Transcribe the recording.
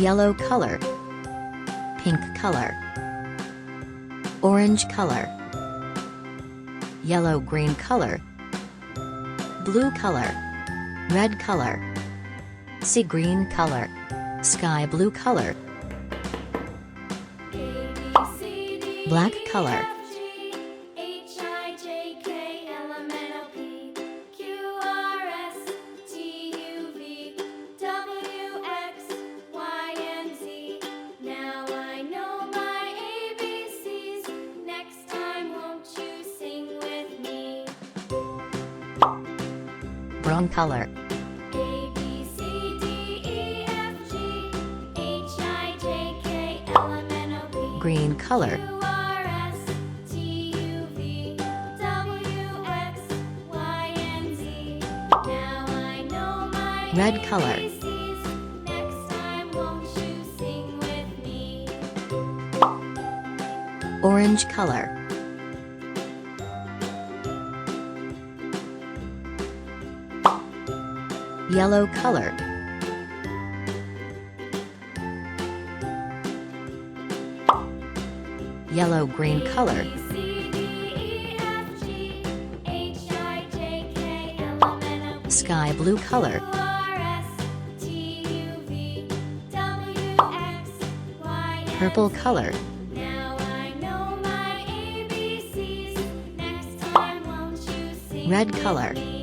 yellow color, pink color, orange color, yellow-green color, blue color, red color, sea green color, sky blue color, black color, brown color, green color, red color, orange color, yellow color, yellow-green color, sky blue color, purple color, red color.